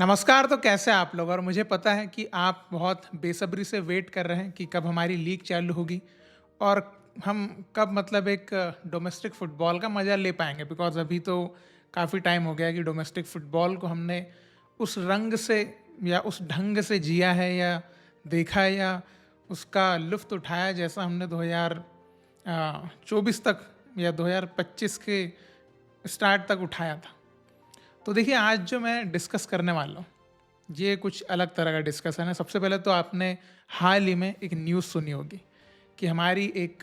नमस्कार। तो कैसे हैं आप लोग? और मुझे पता है कि आप बहुत बेसब्री से वेट कर रहे हैं कि कब हमारी लीग चालू होगी और हम कब मतलब एक डोमेस्टिक फुटबॉल का मज़ा ले पाएंगे। बिकॉज अभी तो काफ़ी टाइम हो गया है कि डोमेस्टिक फुटबॉल को हमने उस रंग से या उस ढंग से जिया है या देखा है या उसका लुफ्त उठाया जैसा हमने 2024 तक या 2025 के स्टार्ट तक उठाया था। तो देखिए, आज जो मैं डिस्कस करने वाला हूँ ये कुछ अलग तरह का डिस्कशन है। सबसे पहले तो आपने हाल ही में एक न्यूज़ सुनी होगी कि हमारी एक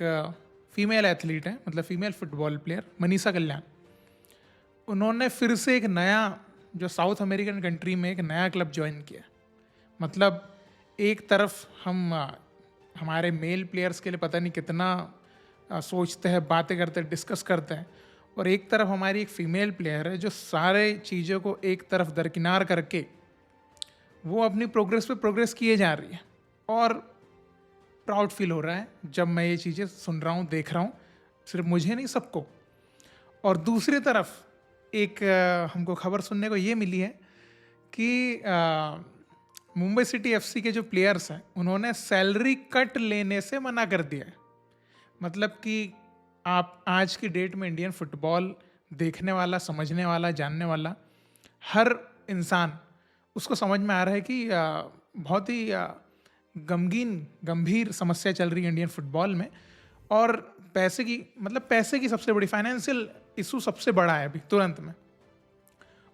फीमेल एथलीट है, मतलब फीमेल फुटबॉल प्लेयर मनीषा कल्याण। उन्होंने फिर से एक नया, जो साउथ अमेरिकन कंट्री में एक नया क्लब ज्वाइन किया। मतलब एक तरफ हम हमारे मेल प्लेयर्स के लिए पता नहीं कितना सोचते हैं, बातें करते हैं, डिस्कस करते हैं, और एक तरफ हमारी एक फीमेल प्लेयर है जो सारे चीज़ों को एक तरफ दरकिनार करके वो अपनी प्रोग्रेस पे प्रोग्रेस किए जा रही है। और प्राउड फील हो रहा है जब मैं ये चीज़ें सुन रहा हूँ, देख रहा हूँ, सिर्फ मुझे नहीं सबको। और दूसरी तरफ एक हमको खबर सुनने को ये मिली है कि मुंबई सिटी एफसी के जो प्लेयर्स हैं उन्होंने सैलरी कट लेने से मना कर दिया है। मतलब कि आप आज की डेट में इंडियन फुटबॉल देखने वाला, समझने वाला, जानने वाला हर इंसान, उसको समझ में आ रहा है कि बहुत ही गंभीर समस्या चल रही है इंडियन फुटबॉल में। और पैसे की, मतलब पैसे की सबसे बड़ी, फाइनेंशियल इशू सबसे बड़ा है अभी तुरंत में।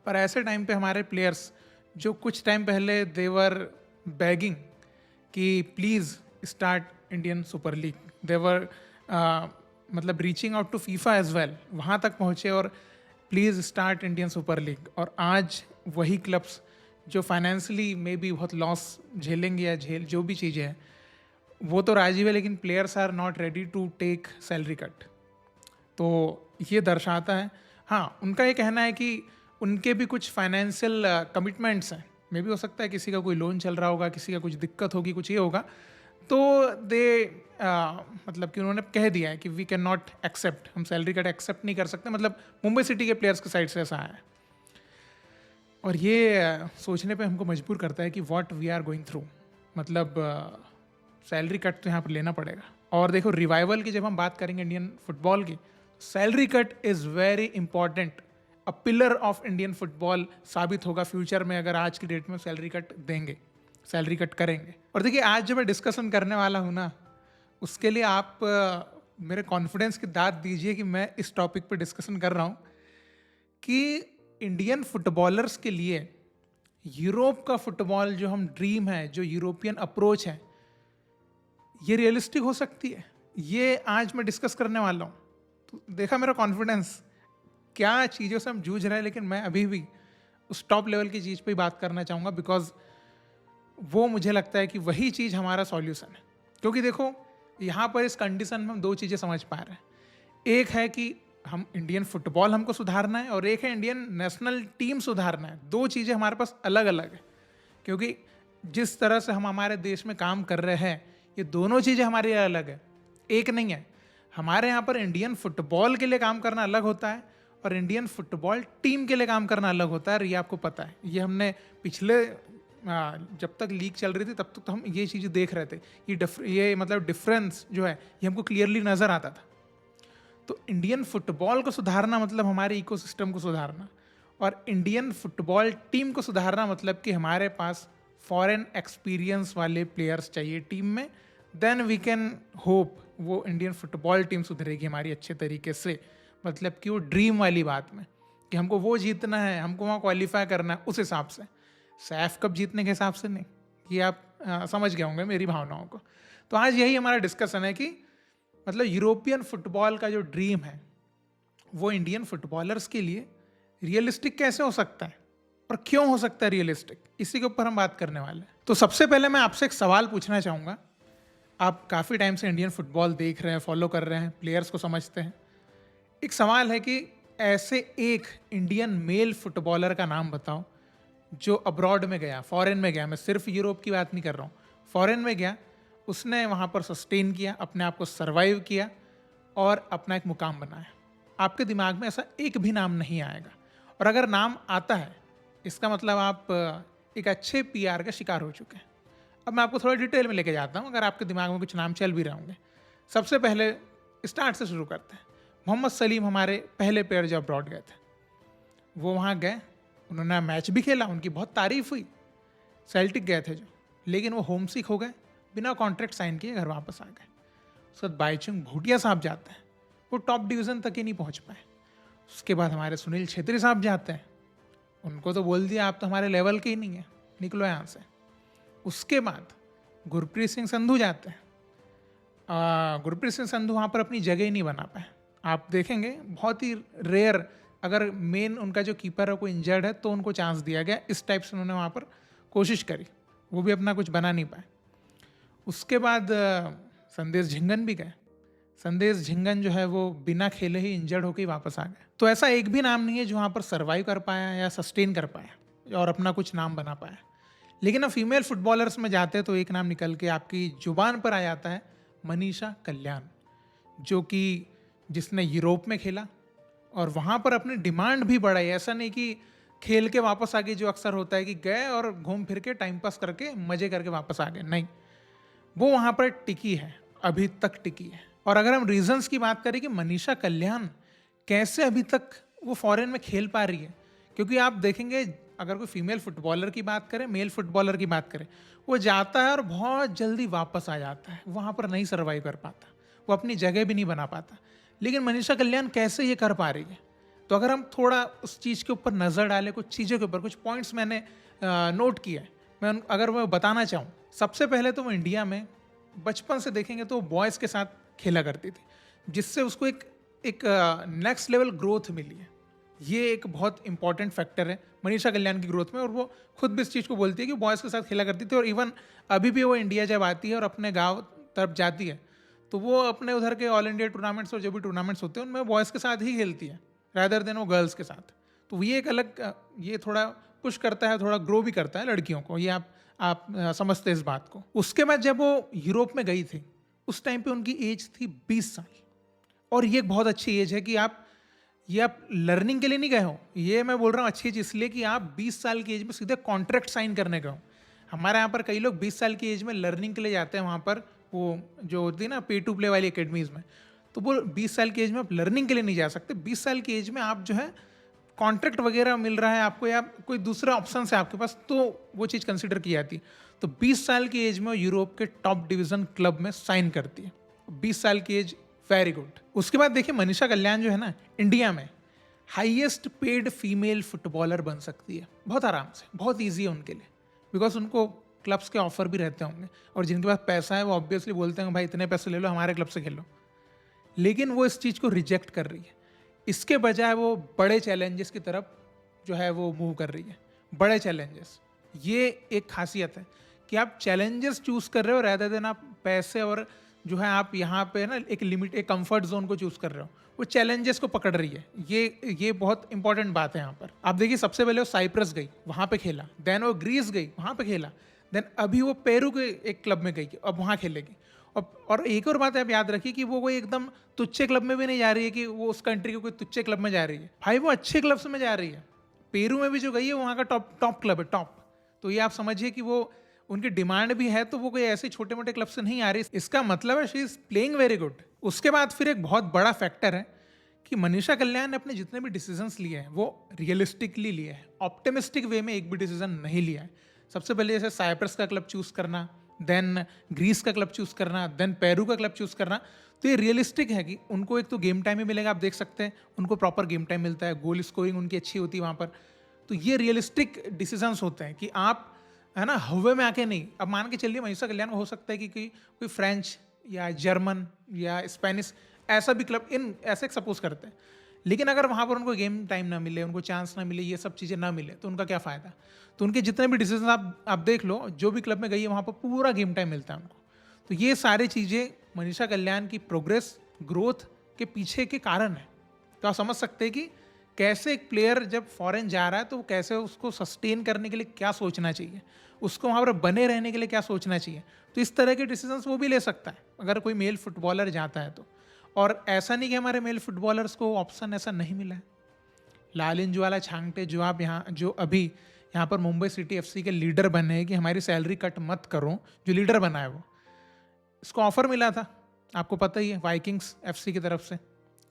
पर ऐसे टाइम पे हमारे प्लेयर्स जो कुछ टाइम पहले देवर बैगिंग कि please start Indian Super League, they were मतलब reaching out to FIFA as well, वहाँ तक पहुँचे और please start Indian Super League. और आज वही क्लब्स जो फाइनेंशियली में भी बहुत लॉस झेलेंगे या झेल जो भी चीज़ें हैं वो तो राजी है, लेकिन players are not ready to take salary cut. तो ये दर्शाता है, हाँ, उनका ये कहना है कि उनके भी कुछ फाइनेंशियल कमिटमेंट्स हैं। मे भी हो सकता है किसी का कोई लोन चल रहा होगा, किसी का कुछ दिक्कत होगी, कुछ ये होगा, तो दे मतलब कि उन्होंने कह दिया है कि वी कैन नॉट एक्सेप्ट, हम सैलरी कट एक्सेप्ट नहीं कर सकते। मतलब मुंबई सिटी के प्लेयर्स की साइड से ऐसा है। और ये सोचने पे हमको मजबूर करता है कि what we are going through. मतलब सैलरी कट तो यहाँ पर लेना पड़ेगा। और देखो, रिवाइवल की जब हम बात करेंगे इंडियन फुटबॉल की, salary cut is very important, a pillar of Indian football साबित होगा फ्यूचर में अगर आज की डेट में सैलरी कट देंगे, सैलरी कट करेंगे। और देखिए, आज जो मैं डिस्कशन करने वाला हूँ ना, उसके लिए आप मेरे कॉन्फिडेंस की दाद दीजिए कि मैं इस टॉपिक पर डिस्कशन कर रहा हूँ कि इंडियन फुटबॉलर्स के लिए यूरोप का फुटबॉल जो हम ड्रीम है, जो यूरोपियन अप्रोच है, ये रियलिस्टिक हो सकती है। ये आज मैं डिस्कस करने वाला हूँ। तो देखा मेरा कॉन्फिडेंस, क्या चीज़ों से हम जूझ रहे हैं, लेकिन मैं अभी भी उस टॉप लेवल की चीज़ पे ही बात करना चाहूँगा। बिकॉज वो मुझे लगता है कि वही चीज़ हमारा सॉल्यूशन है। क्योंकि देखो, यहाँ पर इस कंडीशन में हम दो चीज़ें समझ पा रहे हैं। एक है कि हम इंडियन फुटबॉल हमको सुधारना है, और एक है इंडियन नेशनल टीम सुधारना है। दो चीज़ें हमारे पास अलग अलग है। क्योंकि जिस तरह से हम हमारे देश में काम कर रहे हैं, ये दोनों चीज़ें हमारे लिए अलग है, एक नहीं है। हमारे यहाँ पर इंडियन फुटबॉल के लिए काम करना अलग होता है और इंडियन फुटबॉल टीम के लिए काम करना अलग होता है। और ये आपको पता है, ये हमने पिछले जब तक लीग चल रही थी तब तक तो हम ये चीज़ें देख रहे थे। ये मतलब डिफरेंस जो है ये हमको क्लियरली नज़र आता था। तो इंडियन फुटबॉल को सुधारना मतलब हमारे इकोसिस्टम को सुधारना, और इंडियन फुटबॉल टीम को सुधारना मतलब कि हमारे पास फॉरेन एक्सपीरियंस वाले प्लेयर्स चाहिए टीम में। देन वी कैन होप वो इंडियन फुटबॉल टीम सुधरेगी हमारी अच्छे तरीके से। मतलब कि वो ड्रीम वाली बात में कि हमको वो जीतना है, हमको वहाँ क्वालिफाई करना है, उस हिसाब से, सैफ कप जीतने के हिसाब से नहीं। ये आप समझ गए होंगे मेरी भावनाओं को। तो आज यही हमारा डिस्कशन है कि मतलब यूरोपियन फुटबॉल का जो ड्रीम है वो इंडियन फुटबॉलर्स के लिए रियलिस्टिक कैसे हो सकता है और क्यों हो सकता है रियलिस्टिक, इसी के ऊपर हम बात करने वाले हैं। तो सबसे पहले मैं आपसे एक सवाल पूछना चाहूँगा। आप काफ़ी टाइम से इंडियन फुटबॉल देख रहे हैं, फॉलो कर रहे हैं, प्लेयर्स को समझते हैं। एक सवाल है कि ऐसे एक इंडियन मेल फुटबॉलर का नाम बताओ जो अब्रॉड में गया, फॉरेन में गया, मैं सिर्फ यूरोप की बात नहीं कर रहा हूँ, फॉरेन में गया, उसने वहाँ पर सस्टेन किया, अपने आप को सर्वाइव किया और अपना एक मुकाम बनाया। आपके दिमाग में ऐसा एक भी नाम नहीं आएगा। और अगर नाम आता है, इसका मतलब आप एक अच्छे पीआर का शिकार हो चुके हैं। अब मैं आपको थोड़ा डिटेल में लेके जाता हूँ, अगर आपके दिमाग में कुछ नाम चल भी रहे होंगे। सबसे पहले स्टार्ट से शुरू करते हैं। मोहम्मद सलीम हमारे पहले प्लेयर जो अब्रॉड गए थे, वो वहाँ गए, उन्होंने मैच भी खेला, उनकी बहुत तारीफ हुई, सेल्टिक गए थे जो, लेकिन वो होम सिक हो गए, बिना कॉन्ट्रैक्ट साइन किए घर वापस आ गए। उसके बाद बाईचुंग भूटिया साहब जाते हैं, वो टॉप डिवीज़न तक ही नहीं पहुँच पाए। उसके बाद हमारे सुनील छेत्री साहब जाते हैं, उनको तो बोल दिया आप तो हमारे लेवल के ही नहीं है, निकलो यहाँ से। उसके बाद गुरप्रीत सिंह संधू जाते हैं। गुरप्रीत सिंह संधू वहाँ पर अपनी जगह ही नहीं बना पाए। आप देखेंगे बहुत ही रेयर, अगर मेन उनका जो कीपर है कोई इंजर्ड है तो उनको चांस दिया गया, इस टाइप से उन्होंने वहाँ पर कोशिश करी, वो भी अपना कुछ बना नहीं पाए। उसके बाद संदेश झिंगन भी गए। संदेश झिंगन जो है वो बिना खेले ही इंजर्ड होकर वापस आ गए। तो ऐसा एक भी नाम नहीं है जो वहाँ पर सर्वाइव कर पाया या सस्टेन कर पाया और अपना कुछ नाम बना पाया। लेकिन अब फीमेल फुटबॉलर्स में जाते हैं तो एक नाम निकल के आपकी जुबान पर आ जाता है, मनीषा कल्याण, जो कि जिसने यूरोप में खेला और वहाँ पर अपनी डिमांड भी बढ़ाई। ऐसा नहीं कि खेल के वापस आ गए, जो अक्सर होता है कि गए और घूम फिर के टाइम पास करके मज़े करके वापस आ गए, नहीं, वो वहाँ पर टिकी है, अभी तक टिकी है। और अगर हम रीजंस की बात करें कि मनीषा कल्याण कैसे अभी तक वो फॉरेन में खेल पा रही है, क्योंकि आप देखेंगे अगर कोई फीमेल फुटबॉलर की बात करें, मेल फुटबॉलर की बात करें, वो जाता है और बहुत जल्दी वापस आ जाता है, वहाँ पर नहीं सर्वाइव कर पाता, वो अपनी जगह भी नहीं बना पाता। लेकिन मनीषा कल्याण कैसे ये कर पा रही है? तो अगर हम थोड़ा उस चीज़ के ऊपर नज़र डालें, कुछ चीज़ों के ऊपर कुछ पॉइंट्स मैंने नोट किया है, अगर मैं बताना चाहूँ, सबसे पहले तो वो इंडिया में बचपन से देखेंगे तो बॉयज़ के साथ खेला करती थी, जिससे उसको एक नेक्स्ट लेवल ग्रोथ मिली है। ये एक बहुत इंपॉर्टेंट फैक्टर है मनीषा कल्याण की ग्रोथ में, और वो खुद भी इस चीज़ को बोलती है कि बॉयज़ के साथ खेला करती थी। और इवन अभी भी वो इंडिया जब आती है और अपने गांव तरफ जाती है तो वो अपने उधर के ऑल इंडिया टूर्नामेंट्स और जो भी टूर्नामेंट्स होते हैं उनमें बॉयज़ के साथ ही खेलती है रादर देन वो गर्ल्स के साथ। तो ये एक अलग, ये थोड़ा पुश करता है, थोड़ा ग्रो भी करता है लड़कियों को, ये आप समझते हैं इस बात को। उसके बाद जब वो यूरोप में गई थी, उस टाइम पे उनकी एज थी 20 साल, और ये एक बहुत अच्छी एज है कि आप लर्निंग के लिए नहीं गए हो। ये मैं बोल रहा हूँ अच्छी एज इसलिए कि आप 20 साल की एज में सीधे कॉन्ट्रैक्ट साइन करने गए हो। हमारे यहाँ पर कई लोग 20 साल की एज में लर्निंग के लिए जाते हैं, वहाँ पर वो जो होती है ना पे टू प्ले वाली एकेडमीज़ में, तो वो 20 साल की एज में आप लर्निंग के लिए नहीं जा सकते। 20 साल की एज में आप जो है कॉन्ट्रैक्ट वगैरह मिल रहा है आपको या कोई दूसरा ऑप्शन है आपके पास, तो वो चीज़ कंसिडर की जाती है। तो 20 साल की एज में यूरोप के टॉप डिवीज़न क्लब में साइन करती है। 20 साल की एज, वेरी गुड। उसके बाद देखिए मनीषा कल्याण जो है ना, इंडिया में हाईएस्ट पेड फीमेल फुटबॉलर बन सकती है बहुत आराम से, बहुत ईजी है उनके लिए, बिकॉज उनको क्लब्स के ऑफर भी रहते होंगे, और जिनके पास पैसा है वो ऑब्वियसली बोलते हैं भाई इतने पैसे ले लो, हमारे क्लब से खेलो। लेकिन वो इस चीज़ को रिजेक्ट कर रही है, इसके बजाय वो बड़े चैलेंजेस की तरफ जो है वो मूव कर रही है। बड़े चैलेंजेस, ये एक खासियत है कि आप चैलेंजेस चूज कर रहे हो rather देन आप पैसे और जो है आप यहाँ पे ना एक लिमिट, एक कंफर्ट जोन को चूज कर रहे हो। वो चैलेंजेस को पकड़ रही है, ये बहुत इंपॉर्टेंट बात है यहाँ पर। आप देखिए सबसे पहले वो साइप्रस गई, वहाँ पे खेला, देन वो ग्रीस गई, वहाँ पे खेला, देन अभी वो पेरू के एक क्लब में गई, अब वहाँ खेलेगी। और एक और बात आप याद रखिए कि वो कोई एकदम तुच्छे क्लब में भी नहीं जा रही है कि वो उस कंट्री के कोई तुच्छे क्लब में जा रही है, भाई वो अच्छे क्लब्स में जा रही है। पेरू में भी जो गई है वहाँ का टॉप क्लब है, टॉप। तो ये आप समझिए कि वो उनकी डिमांड भी है, तो वो कोई ऐसे छोटे मोटे क्लब से नहीं आ रही, इसका मतलब है she is playing very good. उसके बाद फिर एक बहुत बड़ा फैक्टर है कि मनीषा कल्याण ने अपने जितने भी डिसीजंस लिए हैं वो रियलिस्टिकली लिए हैं, ऑप्टिमिस्टिक वे में एक भी डिसीजन नहीं लिया है। सबसे पहले जैसे साइप्रस का क्लब चूज करना, देन ग्रीस का क्लब चूज करना, देन पेरू का क्लब चूज करना, तो ये रियलिस्टिक है कि उनको एक तो गेम टाइम ही मिलेगा, आप देख सकते हैं उनको प्रॉपर गेम टाइम मिलता है, गोल स्कोरिंग उनकी अच्छी होती है वहाँ पर। तो ये रियलिस्टिक डिसीजंस होते हैं कि आप है ना हवे में आके नहीं। अब मान के चलिए मनीषा कल्याण हो सकता है कि कोई फ्रेंच या जर्मन या स्पेनिश ऐसा भी क्लब इन ऐसे सपोज करते हैं, लेकिन अगर वहाँ पर उनको गेम टाइम ना मिले, उनको चांस ना मिले, ये सब चीज़ें ना मिले, तो उनका क्या फ़ायदा। तो उनके जितने भी डिसीजन आप देख लो, जो भी क्लब में गई है वहाँ पर पूरा गेम टाइम मिलता है उनको। तो ये सारी चीज़ें मनीषा कल्याण की प्रोग्रेस, ग्रोथ के पीछे के कारण है। तो आप समझ सकते हैं कि कैसे एक प्लेयर जब फॉरेन जा रहा है तो कैसे उसको सस्टेन करने के लिए क्या सोचना चाहिए, उसको वहाँ पर बने रहने के लिए क्या सोचना चाहिए। तो इस तरह के डिसीजंस वो भी ले सकता है अगर कोई मेल फुटबॉलर जाता है तो। और ऐसा नहीं कि हमारे मेल फुटबॉलर्स को ऑप्शन ऐसा नहीं मिला है। लालिन ज्वाला छांगटे जो अभी यहाँ पर मुंबई सिटी एफसी के लीडर बने कि हमारी सैलरी कट मत करो, जो लीडर बना है वो, इसको ऑफर मिला था, आपको पता ही है, वाइकिंग्स एफसी की तरफ से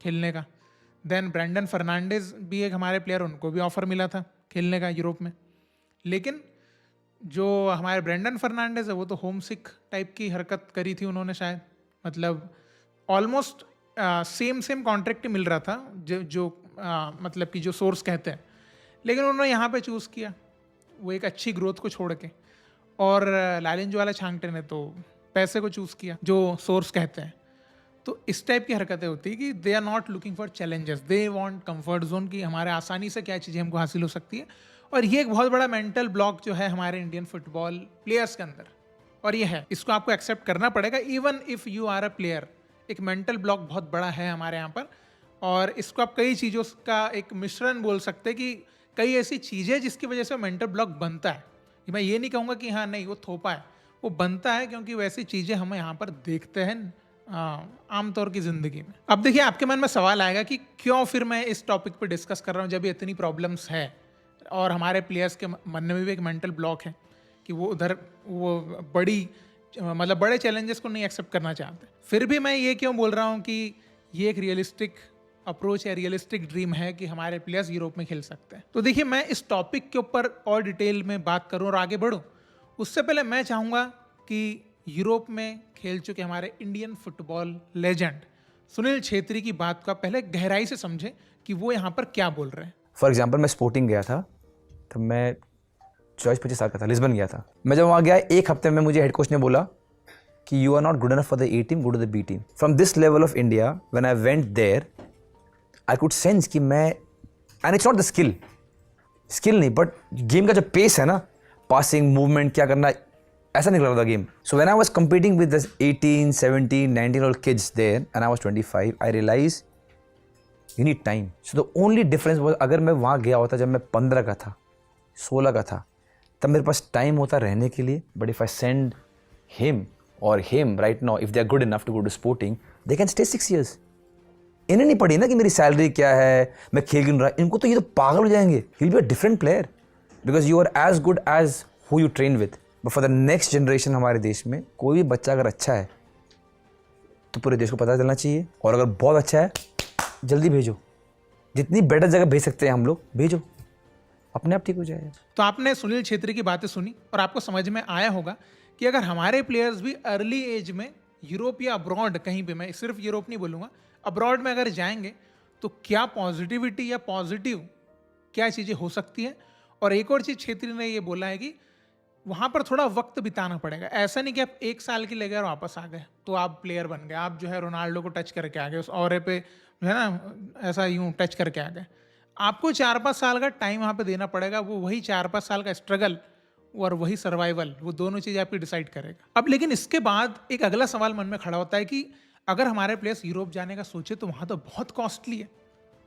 खेलने का। देन ब्रेंडन फर्नांडिस भी एक हमारे प्लेयर, उनको भी ऑफर मिला था खेलने का यूरोप में। लेकिन जो हमारे ब्रेंडन फर्नांडिस है वो तो होम सिक टाइप की हरकत करी थी उन्होंने शायद, मतलब ऑलमोस्ट सेम कॉन्ट्रैक्ट मिल रहा था जो मतलब कि जो सोर्स कहते हैं, लेकिन उन्होंने यहाँ पे चूज़ किया वो एक अच्छी ग्रोथ को छोड़ के, और लालिंजवाला छांगटे ने तो पैसे को चूज़ किया जो सोर्स कहते हैं। तो इस टाइप की हरकतें होती है कि they are not looking for challenges, they want comfort zone की हमारे आसानी से क्या चीज़ें हमको हासिल हो सकती है। और ये एक बहुत बड़ा मेंटल ब्लॉक जो है हमारे इंडियन फुटबॉल प्लेयर्स के अंदर, और ये है, इसको आपको एक्सेप्ट करना पड़ेगा even if you are a player. एक मेंटल ब्लॉक बहुत बड़ा है हमारे यहाँ पर, और इसको आप कई चीज़ों का एक मिश्रण बोल सकते हैं कि कई ऐसी चीज़ें जिसकी वजह से मेंटल ब्लॉक बनता है। मैं ये नहीं कहूँगा कि हाँ नहीं वो थोपा है, वो बनता है क्योंकि वैसी चीज़ें हम यहाँ पर देखते हैं आमतौर की ज़िंदगी में। अब देखिए आपके मन में सवाल आएगा कि क्यों फिर मैं इस टॉपिक पर डिस्कस कर रहा हूँ जब ये इतनी प्रॉब्लम्स है और हमारे प्लेयर्स के मन में भी एक मेंटल ब्लॉक है कि वो उधर वो मतलब बड़े चैलेंजेस को नहीं एक्सेप्ट करना चाहते। फिर भी मैं ये क्यों बोल रहा हूँ कि ये एक रियलिस्टिक अप्रोच है, रियलिस्टिक ड्रीम है कि हमारे प्लेयर्स यूरोप में खेल सकते हैं। तो देखिए मैं इस टॉपिक के ऊपर और डिटेल में बात करूँ और आगे बढ़ूँ, उससे पहले मैं चाहूँगा कि यूरोप में खेल चुके हमारे Indian football legend Sunil Chhetri की बात को आप पहले गहराई से समझें कि वो यहाँ पर क्या बोल रहे हैं। फॉर एग्जाम्पल मैं स्पोर्टिंग गया था, तो मैं 24-25 साल का था, लिस्बन गया था। मैं जब वहाँ गया एक हफ्ते में मुझे हेड कोच ने बोला कि you are not good enough for the A team, go to the B team. From this level of India when I went there I could sense कि मैं, and it's not the skill नहीं, but game का जो pace है ना, passing, movement, क्या करना, ऐसा निकल रहा था game. So when I was competing with this 18, 17, 19 old kids there and I was 25, I realized you need time. So the only difference was, अगर मैं वहाँ गया होता जब मैं 15 का था, 16 का था, तब मेरे पास टाइम होता रहने के लिए। But if I send him or him right now, if they are good enough to go to sporting, they can stay 6 years। इन्हें नहीं पड़ी ना कि मेरी सैलरी क्या है, मैं खेल क्यों रहा, इनको तो ये तो पागल हो जाएंगे। He will be a different player because you are as good as who you train with. But for the next generation हमारे देश में कोई भी बच्चा अगर अच्छा है तो पूरे देश को पता चलना चाहिए, और अगर बहुत अच्छा है जल्दी भेजो, जितनी बेटर जगह भेज सकते हैं हम लोग भेजो, अपने आप ठीक हो जाएगा। तो आपने सुनील छेत्री की बातें सुनी और आपको समझ में आया होगा कि अगर हमारे प्लेयर्स भी अर्ली एज में यूरोप या अब्रॉड, कहीं पे, मैं सिर्फ यूरोप नहीं बोलूँगा, अब्रॉड में अगर जाएंगे तो क्या पॉजिटिविटी या पॉजिटिव क्या चीज़ें हो सकती है। और एक और चीज़ छेत्री ने ये बोला है कि वहाँ पर थोड़ा वक्त बिताना पड़ेगा। ऐसा नहीं कि आप 1 साल के लिए गए और वापस आ गए तो आप प्लेयर बन गए, आप जो है रोनाल्डो को टच करके आ गए, उस ऑरे पे जो है ना ऐसा यूँ टच करके आ गए। आपको 4-5 साल का टाइम वहाँ पे देना पड़ेगा। वो वही 4-5 साल का स्ट्रगल और वही सर्वाइवल, वो दोनों चीज़ें आपकी डिसाइड करेगा। अब लेकिन इसके बाद एक अगला सवाल मन में खड़ा होता है कि अगर हमारे प्लेयर्स यूरोप जाने का सोचे तो वहाँ तो बहुत कॉस्टली है,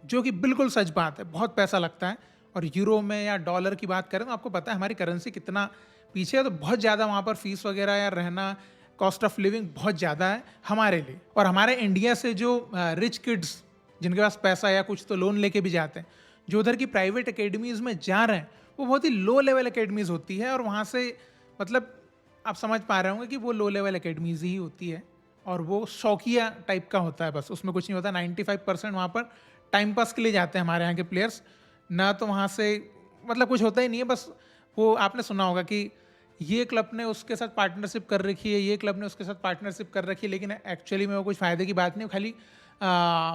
जो कि बिल्कुल सच बात है, बहुत पैसा लगता है। और यूरो में या डॉलर की बात करें तो आपको पता है हमारी करेंसी कितना पीछे है, तो बहुत ज़्यादा वहाँ पर फीस वगैरह या रहना, कॉस्ट ऑफ लिविंग बहुत ज़्यादा है हमारे लिए। और हमारे इंडिया से जो रिच किड्स जिनके पास पैसा या कुछ तो लोन लेके भी जाते हैं, जो उधर की प्राइवेट एकेडमीज़ में जा रहे हैं, वो बहुत ही लो लेवल एकेडमीज़ होती है। और वहाँ से मतलब आप समझ पा रहे होंगे कि वो लो लेवल एकेडमीज़ ही होती है और वो शौकिया टाइप का होता है, बस उसमें कुछ नहीं होता। 95% वहाँ पर टाइम पास के लिए जाते हैं हमारे यहाँ के प्लेयर्स, ना तो वहाँ से मतलब कुछ होता ही नहीं है। बस वो आपने सुना होगा कि ये क्लब ने उसके साथ पार्टनरशिप कर रखी है, ये क्लब ने उसके साथ पार्टनरशिप कर रखी है, लेकिन एक्चुअली में वो कुछ फ़ायदे की बात नहीं, खाली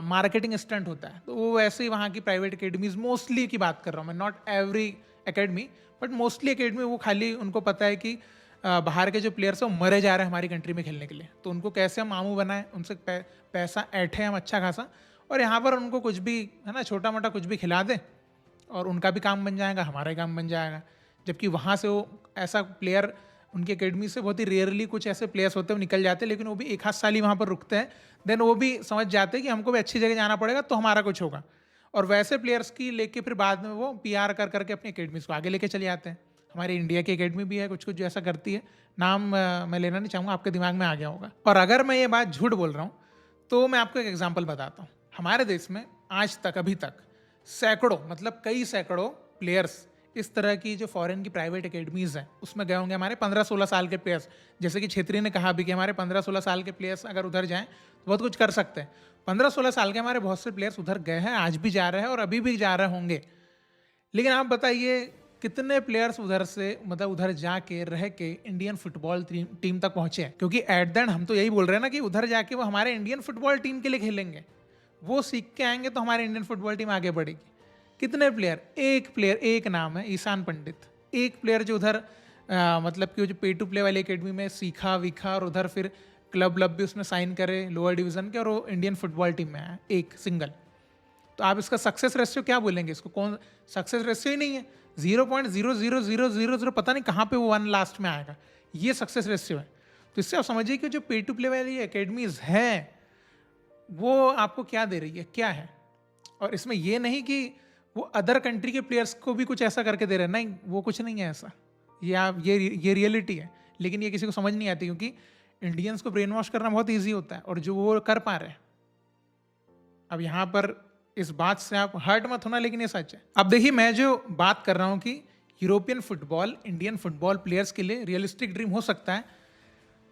मार्केटिंग स्टंट होता है। तो वो वैसे ही वहाँ की प्राइवेट एकेडमीज़ मोस्टली की बात कर रहा हूँ मैं, not every academy but mostly academy, वो खाली उनको पता है कि बाहर के जो प्लेयर्स हैं वो मरे जा रहे हैं हमारी कंट्री में खेलने के लिए, तो उनको कैसे हम मामू बनाएं, उनसे पैसा ऐठे हम अच्छा खासा, और यहाँ पर उनको कुछ भी है ना छोटा मोटा कुछ भी खिला दें और उनका भी काम बन जाएगा, हमारा काम बन जाएगा। जबकि वहाँ से वो ऐसा प्लेयर, उनकी एकेडमी से बहुत ही रेयरली कुछ ऐसे प्लेयर्स होते हैं वो निकल जाते हैं, लेकिन वो भी 1 आध साल ही वहाँ पर रुकते हैं। देन वो भी समझ जाते हैं कि हमको भी अच्छी जगह जाना पड़ेगा तो हमारा कुछ होगा, और वैसे प्लेयर्स की लेके फिर बाद में वो PR कर करके अपनी एकेडमीज को आगे लेके चले जाते हैं। हमारी इंडिया की एकेडमी भी है कुछ कुछ जो ऐसा करती है, नाम मैं लेना नहीं चाहूँगा, आपके दिमाग में आ गया होगा। और अगर मैं ये बात झूठ बोल रहा हूँ तो मैं आपको एक एग्जाम्पल बताता हूँ। हमारे देश में आज तक, अभी तक सैकड़ों, मतलब कई सैकड़ों प्लेयर्स इस तरह की जो फॉरेन की प्राइवेट एकेडमीज़ हैं उसमें गए होंगे हमारे 15-16 साल के प्लेयर्स। जैसे कि छेत्री ने कहा भी कि हमारे 15-16 साल के प्लेयर्स अगर उधर जाएँ तो बहुत कुछ कर सकते हैं। 15-16 साल के हमारे बहुत से प्लेयर्स उधर गए हैं, आज भी जा रहे हैं और अभी भी जा रहे होंगे। लेकिन आप बताइए कितने प्लेयर्स उधर से मतलब उधर जाके रह के इंडियन फुटबॉल टीम तक पहुंचे हैं? क्योंकि एट द एंड हम तो यही बोल रहे हैं ना कि उधर जाके वो हमारे इंडियन फुटबॉल टीम के लिए खेलेंगे, वो सीख के आएंगे तो हमारी इंडियन फुटबॉल टीम आगे बढ़ेगी। कितने प्लेयर? एक नाम है ईशान पंडित, एक प्लेयर जो उधर मतलब कि वो जो पे टू प्ले वाली एकेडमी में सीखा वीखा और उधर फिर क्लब भी उसने साइन करे लोअर डिवीजन के और वो इंडियन फुटबॉल टीम में आया, एक सिंगल। तो आप इसका सक्सेस रेशियो क्या बोलेंगे? इसको कौन सक्सेस रेशियो ही नहीं है, 0.00000 पता नहीं कहाँ पे वो 1 लास्ट में आएगा, ये सक्सेस रेशियो है। तो इससे आप समझिए कि जो पे टू प्ले वाली एकेडमीज है वो आपको क्या दे रही है, क्या है। और इसमें ये नहीं कि वो अदर कंट्री के प्लेयर्स को भी कुछ ऐसा करके दे रहे हैं, नहीं, वो कुछ नहीं है ऐसा। ये रियलिटी है, लेकिन ये किसी को समझ नहीं आती क्योंकि इंडियंस को ब्रेन वॉश करना बहुत ईजी होता है और जो वो कर पा रहे हैं। अब यहाँ पर इस बात से आप हर्ट मत होना, लेकिन ये सच है। अब देखिए, मैं जो बात कर रहा हूँ कि European football Indian football players के लिए रियलिस्टिक ड्रीम हो सकता है,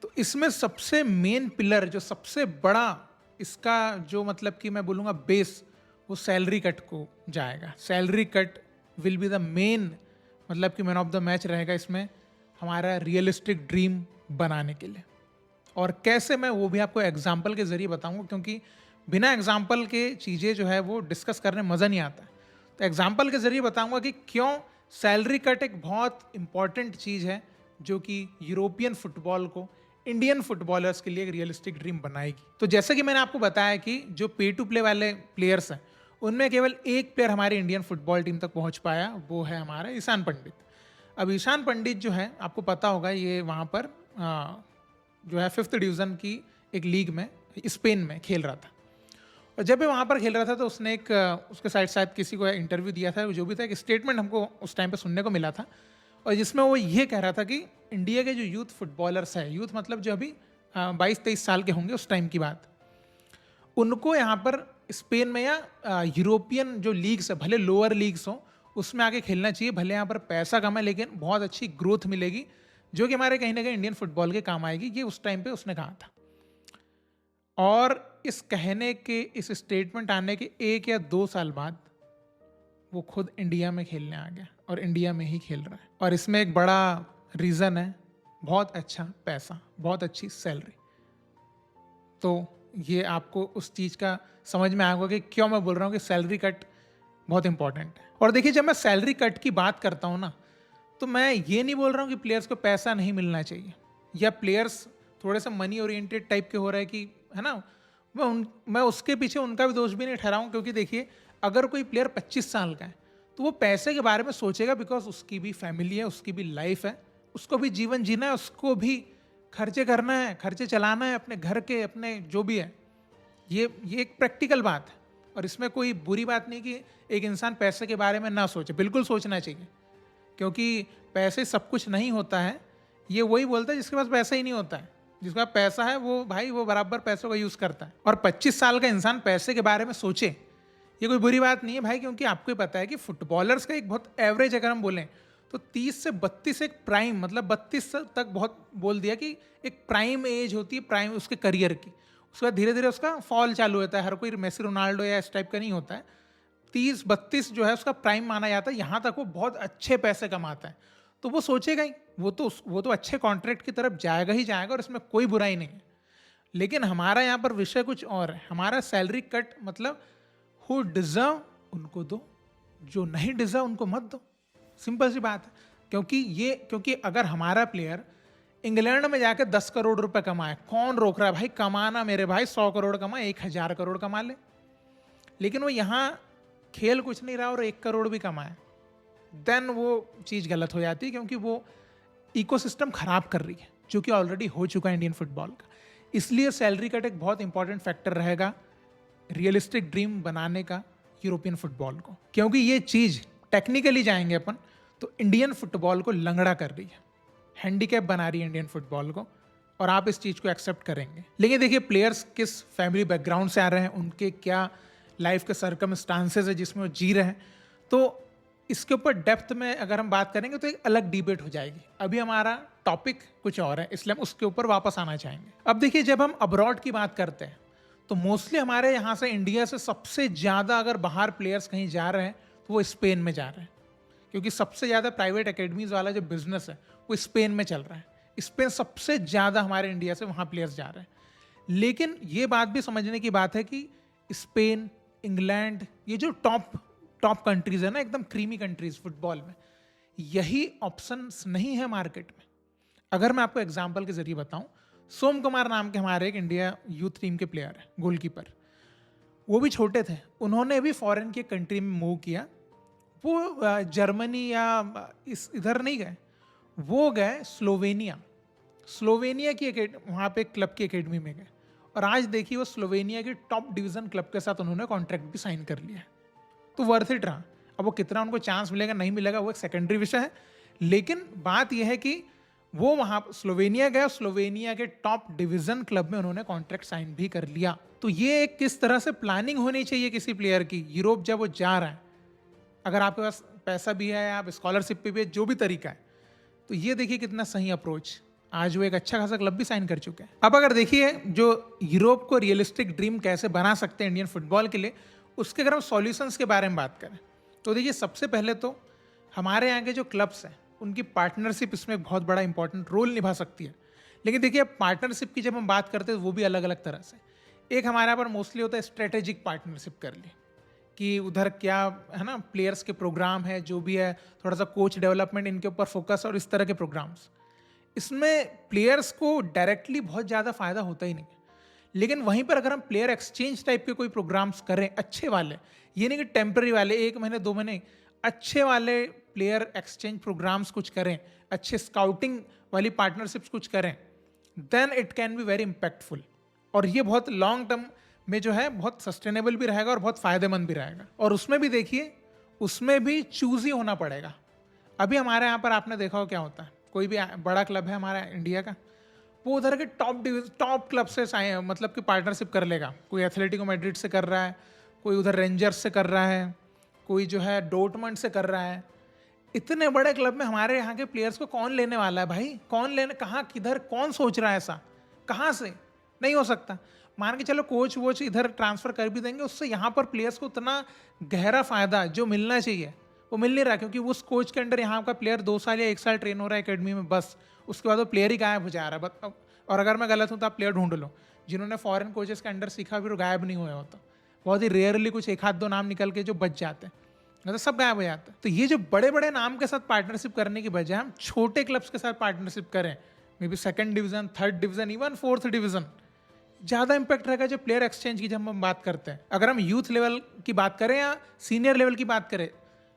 तो इसमें सबसे मेन पिलर, जो सबसे बड़ा इसका जो मतलब कि मैं बोलूँगा बेस, वो सैलरी कट को जाएगा। Salary cut will be the main मतलब कि मैन ऑफ द मैच रहेगा इसमें हमारा रियलिस्टिक ड्रीम बनाने के लिए। और कैसे, मैं वो भी आपको एग्जाम्पल के ज़रिए बताऊँगा, क्योंकि बिना एग्जाम्पल के चीज़ें जो है वो डिस्कस करने में मज़ा नहीं आता। तो एग्जाम्पल के ज़रिए बताऊंगा कि क्यों सैलरी कट एक बहुत इंपॉर्टेंट चीज़ है जो कि यूरोपियन फुटबॉल को इंडियन फुटबॉलर्स के लिए एक रियलिस्टिक ड्रीम बनाएगी। तो जैसे कि मैंने आपको बताया कि जो पे टू प्ले वाले प्लेयर्स हैं उनमें केवल एक प्लेयर हमारी इंडियन फुटबॉल टीम तक पहुँच पाया, वो है हमारा ईशान पंडित। अब ईशान पंडित जो है, आपको पता होगा, ये वहाँ पर जो है 5th डिवीज़न की एक लीग में स्पेन में खेल रहा था। और जब वो वहाँ पर खेल रहा था तो उसने एक उसके साइड शायद किसी को इंटरव्यू दिया था, जो भी था, एक स्टेटमेंट हमको उस टाइम पे सुनने को मिला था, और जिसमें वो ये कह रहा था कि इंडिया के जो यूथ फुटबॉलर्स हैं, यूथ मतलब जो अभी 22-23 साल के होंगे उस टाइम की बात, उनको यहाँ पर स्पेन में या यूरोपियन जो लीग्स है, भले लोअर लीग्स हो, उसमें आके खेलना चाहिए। भले यहाँ पर पैसा कम है लेकिन बहुत अच्छी ग्रोथ मिलेगी जो कि हमारे कहीं ना कहीं इंडियन फुटबॉल के काम आएगी, ये उस टाइम पे उसने कहा था। और इस कहने के, इस स्टेटमेंट आने के 1 या 2 साल बाद वो खुद इंडिया में खेलने आ गया और इंडिया में ही खेल रहा है। और इसमें एक बड़ा रीज़न है बहुत अच्छा पैसा, बहुत अच्छी सैलरी। तो ये आपको उस चीज़ का समझ में आएगा कि क्यों मैं बोल रहा हूँ कि सैलरी कट बहुत इंपॉर्टेंट है। और देखिए, जब मैं सैलरी कट की बात करता हूँ ना, तो मैं ये नहीं बोल रहा हूँ कि प्लेयर्स को पैसा नहीं मिलना चाहिए या प्लेयर्स थोड़े से मनी ओरिएंटेड टाइप के हो रहे हैं कि, है ना, मैं उसके पीछे उनका भी दोष भी नहीं ठहराऊँ। क्योंकि देखिए, अगर कोई प्लेयर 25 साल का है तो वो पैसे के बारे में सोचेगा, बिकॉज उसकी भी फैमिली है, उसकी भी लाइफ है, उसको भी जीवन जीना है, उसको भी खर्चे करना है, खर्चे चलाना है अपने घर के, अपने जो भी है। ये एक प्रैक्टिकल बात है और इसमें कोई बुरी बात नहीं कि एक इंसान पैसे के बारे में ना सोचे, बिल्कुल सोचना चाहिए, क्योंकि पैसे सब कुछ नहीं होता है। ये वही बोलता है जिसके पास पैसा ही नहीं होता है, जिसका पैसा है वो भाई वो बराबर पैसों का यूज़ करता है। और 25 साल का इंसान पैसे के बारे में सोचे, ये कोई बुरी बात नहीं है भाई, क्योंकि आपको ही पता है कि फुटबॉलर्स का एक बहुत एवरेज अगर हम बोलें तो 30 से 32 एक प्राइम, मतलब 32 तक बहुत बोल दिया कि एक प्राइम एज होती है, प्राइम उसके करियर की। उसके बाद धीरे धीरे उसका फॉल चालू होता है। हर कोई मेसी रोनाल्डो या इस टाइप का नहीं होता है। 30-32 जो है उसका प्राइम माना जाता है, यहाँ तक वो बहुत अच्छे पैसे कमाता है। तो वो सोचेगा ही, वो तो अच्छे कॉन्ट्रैक्ट की तरफ जाएगा ही जाएगा और इसमें कोई बुराई नहीं है। लेकिन हमारा यहाँ पर विषय कुछ और है। हमारा सैलरी कट मतलब हु डिजर्व उनको दो, जो नहीं डिजर्व उनको मत दो, सिंपल सी बात है। क्योंकि अगर हमारा प्लेयर इंग्लैंड में जाकर 10 करोड़ रुपए कमाए, कौन रोक रहा है भाई? कमाना मेरे भाई, 100 करोड़ कमाए, 1000 करोड़ कमा ले, लेकिन वो यहाँ खेल कुछ नहीं रहा और 1 करोड़ भी कमाए, देन वो चीज़ गलत हो जाती है, क्योंकि वो इकोसिस्टम खराब कर रही है जो कि ऑलरेडी हो चुका है इंडियन फुटबॉल का। इसलिए सैलरी कट एक बहुत इंपॉर्टेंट फैक्टर रहेगा रियलिस्टिक ड्रीम बनाने का यूरोपियन फुटबॉल को, क्योंकि ये चीज़ टेक्निकली जाएंगे अपन तो इंडियन फुटबॉल को लंगड़ा कर रही है, हैंडीकैप बना रही है इंडियन फुटबॉल को, और आप इस चीज़ को एक्सेप्ट करेंगे। लेकिन देखिए, प्लेयर्स किस फैमिली बैकग्राउंड से आ रहे हैं, उनके क्या लाइफ के सर्कमस्टांसेस है जिसमें वो जी रहे हैं। तो इसके ऊपर डेप्थ में अगर हम बात करेंगे तो एक अलग डिबेट हो जाएगी। अभी हमारा टॉपिक कुछ और है, इसलिए हम उसके ऊपर वापस आना चाहेंगे। अब देखिए, जब हम अब्रॉड की बात करते हैं तो मोस्टली हमारे यहाँ से, इंडिया से सबसे ज़्यादा अगर बाहर प्लेयर्स कहीं जा रहे हैं तो वो स्पेन में जा रहे हैं, क्योंकि सबसे ज़्यादा प्राइवेट एकेडमीज वाला जो बिजनेस है वो स्पेन में चल रहा है। स्पेन सबसे ज़्यादा हमारे इंडिया से वहाँ प्लेयर्स जा रहे हैं। लेकिन ये बात भी समझने की बात है कि स्पेन, इंग्लैंड, ये जो टॉप कंट्रीज है ना, एकदम क्रीमी कंट्रीज फुटबॉल में, यही ऑप्शंस नहीं है मार्केट में। अगर मैं आपको एग्जांपल के जरिए बताऊं, सोम कुमार नाम के हमारे एक इंडिया यूथ टीम के प्लेयर है, गोलकीपर, वो भी छोटे थे, उन्होंने भी फॉरेन की कंट्री में मूव किया। वो जर्मनी या इधर नहीं गए, वो गए स्लोवेनिया की वहाँ पे क्लब की एकेडमी में गए, और आज देखिए वो स्लोवेनिया की टॉप डिवीज़न क्लब के साथ उन्होंने कॉन्ट्रैक्ट भी साइन कर लिया है। तो वर्थ इट रहा। अब वो कितना उनको चांस मिलेगा नहीं मिलेगा वो एक सेकेंडरी विषय है, लेकिन बात यह है कि वो वहाँ स्लोवेनिया गया, स्लोवेनिया के टॉप डिवीज़न क्लब में उन्होंने कॉन्ट्रैक्ट साइन भी कर लिया। तो ये एक किस तरह से प्लानिंग होनी चाहिए किसी प्लेयर की, यूरोप जब वो जा रहा है, अगर आपके पास पैसा भी है, आप स्कॉलरशिप पे भी है, जो भी तरीका है, तो ये देखिए कितना सही अप्रोच। आज वो एक अच्छा खासा क्लब भी साइन कर चुके हैं। अब अगर देखिए जो यूरोप को रियलिस्टिक ड्रीम कैसे बना सकते हैं इंडियन फुटबॉल के लिए, उसके अगर हम सॉल्यूशंस के बारे में बात करें तो देखिए, सबसे पहले तो हमारे यहाँ के जो क्लब्स हैं उनकी पार्टनरशिप इसमें बहुत बड़ा इंपॉर्टेंट रोल निभा सकती है। लेकिन देखिए, पार्टनरशिप की जब हम बात करते हैं तो वो भी अलग अलग तरह से। एक हमारे यहाँ पर मोस्टली होता है स्ट्रेटेजिक पार्टनरशिप कर ली, कि उधर क्या है ना, प्लेयर्स के प्रोग्राम है, जो भी है, थोड़ा सा कोच डेवलपमेंट, इनके ऊपर फोकस और इस तरह के प्रोग्राम्स। इसमें प्लेयर्स को डायरेक्टली बहुत ज़्यादा फायदा होता ही नहीं है। लेकिन वहीं पर अगर हम प्लेयर एक्सचेंज टाइप के कोई प्रोग्राम्स करें, अच्छे वाले, ये नहीं कि टेम्पररी वाले 1 महीने 2 महीने, अच्छे वाले प्लेयर एक्सचेंज प्रोग्राम्स कुछ करें, अच्छे स्काउटिंग वाली पार्टनरशिप्स कुछ करें, then it can be very impactful. और ये बहुत लॉन्ग टर्म में जो है बहुत सस्टेनेबल भी रहेगा और बहुत फ़ायदेमंद भी रहेगा। और उसमें भी देखिए, उसमें भी चूज ही होना पड़ेगा। अभी हमारे यहाँ पर आपने देखा हो क्या होता है, कोई भी बड़ा क्लब है हमारा इंडिया का, वो उधर के टॉप क्लब से मतलब कि पार्टनरशिप कर लेगा। कोई एथलेटिको मैड्रिड से कर रहा है, कोई उधर रेंजर्स से कर रहा है, कोई जो है डोर्टमंड से कर रहा है। इतने बड़े क्लब में हमारे यहाँ के प्लेयर्स को कौन लेने वाला है भाई? कौन लेने, कहाँ, किधर, कौन सोच रहा है ऐसा? कहाँ से? नहीं हो सकता। मान के चलो कोच वोच इधर ट्रांसफर कर भी देंगे, उससे यहाँ पर प्लेयर्स को उतना गहरा फायदा जो मिलना चाहिए वो मिल नहीं रहा, क्योंकि उस कोच के अंडर यहाँ का प्लेयर 2 साल या 1 साल ट्रेन हो रहा है एकेडमी में, बस उसके बाद वो प्लेयर ही गायब हो जा रहा है। और अगर मैं गलत हूँ तो आप प्लेयर ढूंढ लो जिन्होंने फॉरेन कोचेस के अंडर सीखा फिर गायब नहीं हुए होता। बहुत ही रेयरली कुछ 1-2 नाम निकल के जो बच जाते हैं, मतलब सब गायब हो जाते हैं। तो ये जो बड़े बड़े नाम के साथ पार्टनरशिप करने की बजाय हम छोटे क्लब्स के साथ पार्टनरशिप करें, may be 2nd division, 3rd division, even 4th division, ज़्यादा इंपैक्ट रहेगा। जो प्लेयर एक्सचेंज की जब हम बात करते हैं, अगर हम यूथ लेवल की बात करें या सीनियर लेवल की बात करें,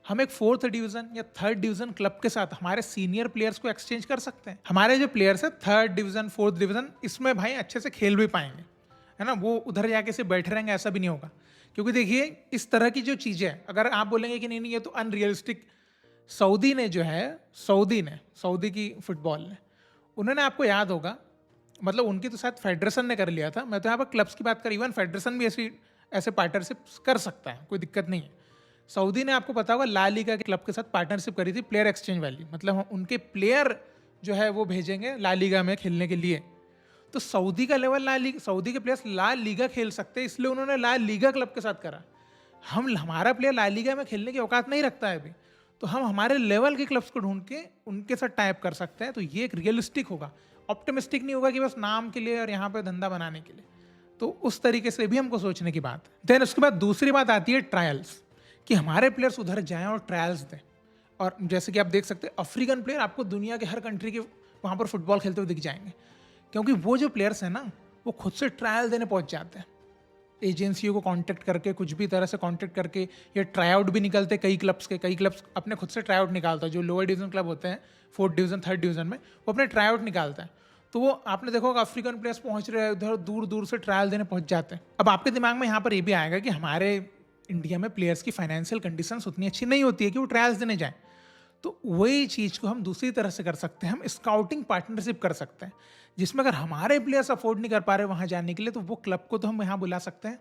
हम एक 4th डिवीजन या 3rd डिवीजन क्लब के साथ हमारे सीनियर प्लेयर्स को एक्सचेंज कर सकते हैं। हमारे जो प्लेयर्स हैं 3rd डिवीजन, 4th डिवीजन, इसमें भाई अच्छे से खेल भी पाएंगे, है ना। वो उधर जाके से बैठे रहेंगे ऐसा भी नहीं होगा, क्योंकि देखिए इस तरह की जो चीज़ें हैं, अगर आप बोलेंगे कि नहीं ये तो अनरियलिस्टिक, सऊदी ने जो है, सऊदी की फुटबॉल ने, उन्होंने, आपको याद होगा, मतलब उनकी तो शायद फेडरेशन ने कर लिया था, मैं तो यहाँ पर क्लब्स की बात करी, इवन फेडरेशन भी ऐसे पार्टनरशिप कर सकता है, कोई दिक्कत नहीं है। सऊदी ने, आपको पता होगा, ला लीगा के क्लब के साथ पार्टनरशिप करी थी, प्लेयर एक्सचेंज वाली, मतलब उनके प्लेयर जो है वो भेजेंगे ला लीगा में खेलने के लिए। तो सऊदी का लेवल सऊदी के प्लेयर्स ला लीगा खेल सकते हैं, इसलिए उन्होंने ला लीगा क्लब के साथ करा। हमारा प्लेयर ला लीगा में खेलने की औकात नहीं रखता है अभी, तो हम हमारे लेवल के क्लब्स को ढूंढ के उनके साथ टाइप कर सकते हैं। तो ये एक रियलिस्टिक होगा, ऑप्टिमिस्टिक नहीं होगा कि बस नाम के लिए और यहाँ पे धंधा बनाने के लिए। तो उस तरीके से भी हमको सोचने की बात है। देन उसके बाद दूसरी बात आती है ट्रायल्स, कि हमारे प्लेयर्स उधर जाएं और ट्रायल्स दें। और जैसे कि आप देख सकते हैं, अफ्रीकन प्लेयर आपको दुनिया के हर कंट्री के वहाँ पर फुटबॉल खेलते हुए दिख जाएंगे, क्योंकि वो जो प्लेयर्स हैं ना, वो खुद से ट्रायल देने पहुँच जाते हैं, एजेंसियों को कांटेक्ट करके, कुछ भी तरह से कांटेक्ट करके, या ट्राई आउट भी निकलते कई क्लब्स अपने खुद से ट्राई आउट निकालता है। जो लोअर डिवीजन क्लब होते हैं 4th डिवीजन, 3rd डिवीजन में, वो अपने ट्राई आउट निकालता है। तो वो आपने देखा होगा, अफ्रीकन प्लेयर्स पहुंच रहे हैं उधर, दूर दूर से ट्रायल देने पहुंच जाते हैं। अब आपके दिमाग में यहाँ पर ये भी आएगा कि हमारे इंडिया में प्लेयर्स की फाइनेंशियल कंडीशंस उतनी अच्छी नहीं होती है कि वो ट्रायल्स देने जाएं। तो वही चीज़ को हम दूसरी तरह से कर सकते हैं, हम स्काउटिंग पार्टनरशिप कर सकते हैं, जिसमें अगर हमारे प्लेयर्स अफोर्ड नहीं कर पा रहे वहाँ जाने के लिए, तो वो क्लब को तो हम यहाँ बुला सकते हैं,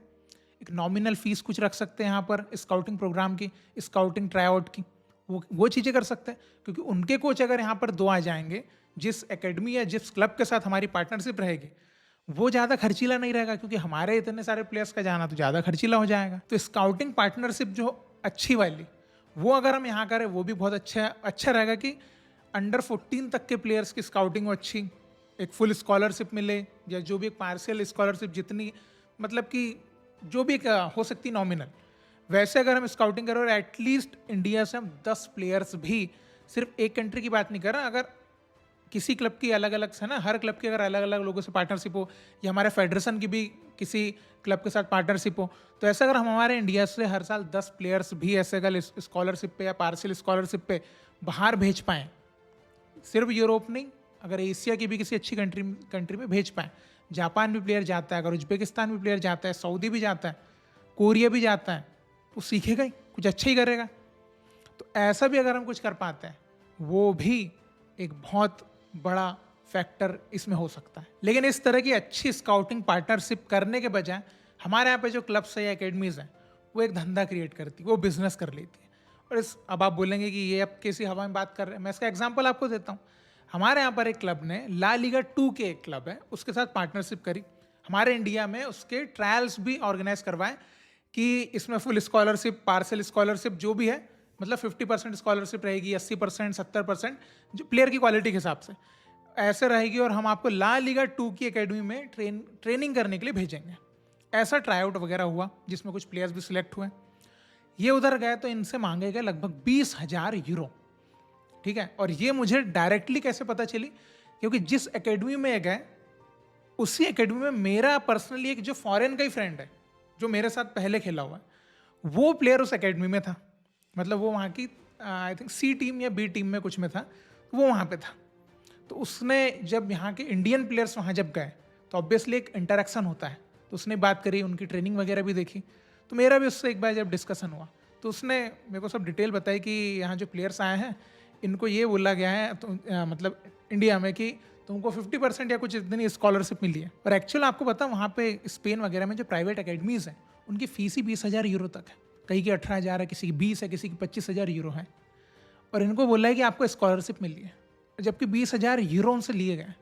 एक नॉमिनल फीस कुछ रख सकते हैं यहाँ पर स्काउटिंग प्रोग्राम की, स्काउटिंग ट्राई आउट की, वो चीज़ें कर सकते हैं, क्योंकि उनके कोच अगर यहाँ पर 2 आ जाएंगे, जिस एकेडमी या जिस क्लब के साथ हमारी पार्टनरशिप रहेगी वो ज़्यादा खर्चीला नहीं रहेगा, क्योंकि हमारे इतने सारे प्लेयर्स का जाना तो ज़्यादा खर्चीला हो जाएगा। तो स्काउटिंग पार्टनरशिप जो अच्छी वाली वो अगर हम यहाँ करें वो भी बहुत अच्छा रहेगा कि अंडर 14 तक के प्लेयर्स की स्काउटिंग हो अच्छी, एक फुल स्कॉलरशिप मिले या जो भी एक पार्शियल स्कॉलरशिप, जितनी मतलब कि जो भी एक हो सकती नॉमिनल, वैसे अगर हम स्काउटिंग करें और एटलीस्ट इंडिया से हम 10 प्लेयर्स भी, सिर्फ एक कंट्री की बात नहीं कर रहा, अगर किसी क्लब की अलग अलग है ना, हर क्लब की अगर अलग अलग लोगों से पार्टनरशिप हो या हमारे फेडरेशन की भी किसी क्लब के साथ पार्टनरशिप हो, तो ऐसा अगर हम हमारे इंडिया से हर साल 10 प्लेयर्स भी ऐसे अगर स्कॉलरशिप पे या पार्शियल स्कॉलरशिप पे बाहर भेज पाएँ, सिर्फ यूरोप नहीं, अगर एशिया की भी किसी अच्छी कंट्री में भेज पाएँ, जापान भी प्लेयर जाता है, अगर उज्बेकिस्तान भी प्लेयर जाता है, सऊदी भी जाता है, कोरिया भी जाता है, तो सीखेगा ही, कुछ अच्छा ही करेगा। तो ऐसा भी अगर हम कुछ कर पाते हैं वो भी एक बहुत बड़ा फैक्टर इसमें हो सकता है। लेकिन इस तरह की अच्छी स्काउटिंग पार्टनरशिप करने के बजाय हमारे यहाँ पे जो क्लब्स है या एकेडमीज़ हैं वो एक धंधा क्रिएट करती है, वो बिजनेस कर लेती है। और अब आप बोलेंगे कि ये अब कैसी हवा में बात कर रहे हैं, मैं इसका एग्जांपल आपको देता हूँ। हमारे यहाँ पर एक क्लब ने ला लीगा 2 के एक क्लब है उसके साथ पार्टनरशिप करी, हमारे इंडिया में उसके ट्रायल्स भी ऑर्गेनाइज करवाए कि इसमें फुल स्कॉलरशिप, पार्शियल स्कॉलरशिप जो भी है, मतलब 50% स्कॉलरशिप रहेगी, 80%, 70% जो प्लेयर की क्वालिटी के हिसाब से ऐसे रहेगी, और हम आपको ला लीगा 2 की एकेडमी में ट्रेनिंग करने के लिए भेजेंगे। ऐसा ट्राई आउट वगैरह हुआ जिसमें कुछ प्लेयर्स भी सिलेक्ट हुए। ये उधर गए तो इनसे मांगे गए लगभग 20,000 यूरो, ठीक है। और ये मुझे डायरेक्टली कैसे पता चली, क्योंकि जिस एकेडमी में ये गए उसी एकेडमी में मेरा पर्सनली एक जो फॉरेन का ही फ्रेंड है जो मेरे साथ पहले खेला हुआ है, वो प्लेयर उस एकेडमी में था, मतलब वो वहाँ की आई थिंक सी टीम या बी टीम में कुछ में था, वो वहाँ पे था। तो उसने जब यहाँ के इंडियन प्लेयर्स वहाँ जब गए तो ऑब्वियसली एक इंटरेक्शन होता है, तो उसने बात करी, उनकी ट्रेनिंग वगैरह भी देखी। तो मेरा भी उससे एक बार जब डिस्कशन हुआ तो उसने मेरे को सब डिटेल बताई कि यहाँ जो प्लेयर्स आए हैं इनको ये बोला गया है तो मतलब इंडिया में कि तुमको 50% या कुछ इतनी स्कॉलरशिप मिली है। और एक्चुअल आपको पता वहाँ पे स्पेन वगैरह में जो प्राइवेट अकेडमीज़ हैं उनकी फीस ही 20,000 यूरो तक है, कहीं की 18,000 है, किसी की 20 है, किसी की 25,000 यूरो है। और इनको बोला है कि आपको स्कॉलरशिप मिली है, जबकि 20,000 यूरो उनसे लिए गए।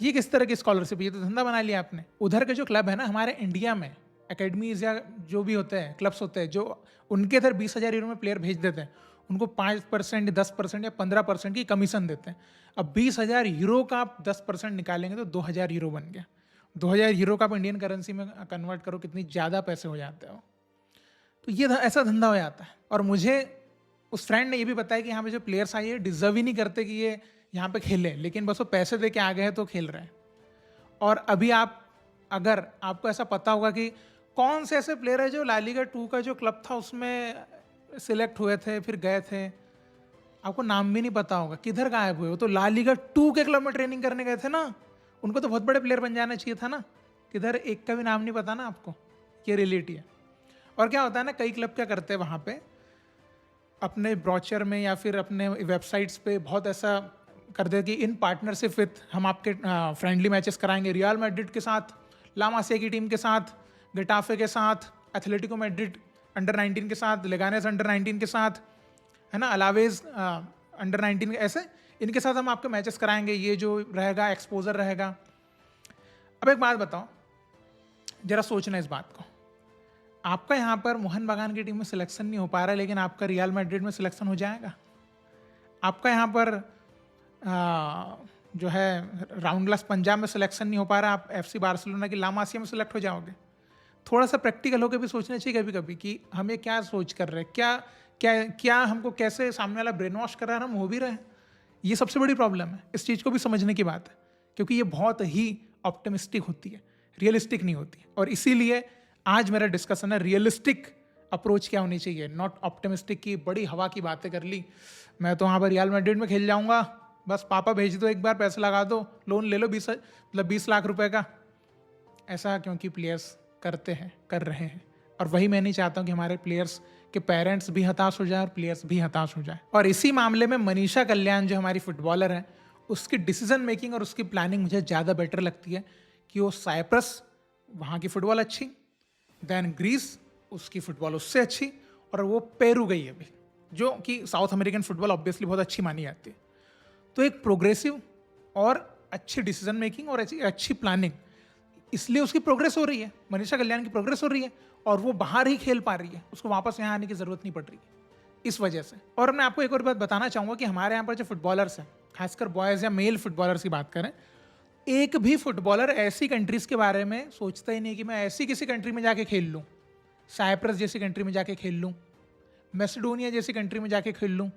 ये किस तरह की स्कॉलरशिप, ये तो धंधा बना लिया आपने। उधर के जो क्लब है ना हमारे इंडिया में, एकेडमीज या जो भी होते हैं क्लब्स होते हैं, जो उनके इधर 20,000 यूरो में प्लेयर भेज देते हैं, उनको 5%, 10% या 15% की कमीशन देते हैं। अब 20,000 यूरो का आप 10% निकालेंगे तो 2,000 यूरो बन गया। 2,000 यूरो का आप इंडियन करेंसी में कन्वर्ट करो, कितनी ज़्यादा पैसे हो जाते हो। तो ये ऐसा धंधा हो जाता है। और मुझे उस फ्रेंड ने ये भी बताया कि यहाँ पे जो प्लेयर्स आए ये डिजर्व ही नहीं करते कि ये यहाँ पे खेलें, लेकिन बस वो पैसे दे के आ गए हैं तो खेल रहे हैं। और अभी आप अगर आपको ऐसा पता होगा कि कौन से ऐसे प्लेयर है जो ला लीगा 2 का जो क्लब था उसमें सिलेक्ट हुए थे फिर गए थे, आपको नाम भी नहीं पता होगा, किधर गायब हुए? वो तो ला लीगा 2 के क्लब में ट्रेनिंग करने गए थे ना, उनको तो बहुत बड़े प्लेयर बन जाना चाहिए था ना, किधर एक का भी नाम नहीं पता ना आपको। ये रियलिटी है। और क्या होता है ना, कई क्लब क्या करते हैं वहाँ पे अपने ब्रोचर में या फिर अपने वेबसाइट्स पे बहुत ऐसा कर दे कि इन पार्टनरशिप विथ हम आपके फ्रेंडली मैचेस कराएंगे रियल मैड्रिड के साथ, ला मासिया की टीम के साथ, गेटाफे के साथ, एथलेटिको मैड्रिड अंडर 19 के साथ, लेगानेस अंडर 19 के साथ, है ना, अलावेज अंडर 19 ऐसे इनके साथ हम आपके मैचेस कराएंगे। ये जो रहेगा एक्सपोजर रहेगा। अब एक बात बताओ, जरा सोचना इस बात को, आपका यहाँ पर मोहन बागान की टीम में सिलेक्शन नहीं हो पा रहा है, लेकिन आपका रियल मैड्रिड में सिलेक्शन हो जाएगा। आपका यहाँ पर जो है राउंडलेस पंजाब में सिलेक्शन नहीं हो पा रहा, आप FC बार्सिलोना की ला मासिया में सिलेक्ट हो जाओगे। थोड़ा सा प्रैक्टिकल होकर भी सोचना चाहिए कभी कभी कि हमें क्या सोच कर रहे हैं, क्या क्या क्या हमको कैसे सामने वाला ब्रेन वॉश कर रहा है, हम हो भी रहे हैं। ये सबसे बड़ी प्रॉब्लम है, इस चीज़ को भी समझने की बात है, क्योंकि ये बहुत ही ऑप्टिमिस्टिक होती है, रियलिस्टिक नहीं होती। और इसीलिए आज मेरा डिस्कशन है रियलिस्टिक अप्रोच क्या होनी चाहिए, नॉट ऑप्टिमिस्टिक की बड़ी हवा की बातें कर ली, मैं तो वहाँ पर रियल मैड्रिड में खेल जाऊँगा, बस पापा भेज दो, एक बार पैसे लगा दो, लोन ले लो 20 लाख रुपए का। ऐसा क्योंकि प्लेयर्स करते हैं, कर रहे हैं। और वही मैं नहीं चाहता हूँ कि हमारे प्लेयर्स के पेरेंट्स भी हताश हो जाए और प्लेयर्स भी हताश हो जाए। और इसी मामले में मनीषा कल्याण जो हमारी फुटबॉलर है, उसकी डिसीजन मेकिंग और उसकी प्लानिंग मुझे ज़्यादा बेटर लगती है कि वो साइप्रस, वहाँ की फुटबॉल अच्छी, देन ग्रीस, उसकी फुटबॉल उससे अच्छी, और वो पेरू गई अभी। जो कि साउथ अमेरिकन फुटबॉल ऑब्वियसली बहुत अच्छी मानी जाती है। तो एक प्रोग्रेसिव और अच्छी डिसीजन मेकिंग और अच्छी प्लानिंग, इसलिए उसकी प्रोग्रेस हो रही है, मनीषा कल्याण की प्रोग्रेस हो रही है और वो बाहर ही खेल पा रही है, उसको वापस यहाँ आने की ज़रूरत नहीं पड़ रही है इस वजह से। और मैं आपको एक और बात बताना चाहूँगा कि हमारे यहाँ पर जो फुटबॉलर्स हैं, खासकर बॉयज़ या मेल फुटबॉलर्स की बात करें, एक भी फुटबॉलर ऐसी कंट्रीज़ के बारे में सोचता ही नहीं कि मैं ऐसी किसी कंट्री में जाके खेल लूँ, साइप्रस जैसी कंट्री में जाके खेल लूँ, मैसेडोनिया जैसी कंट्री में जाके खेल लूँ,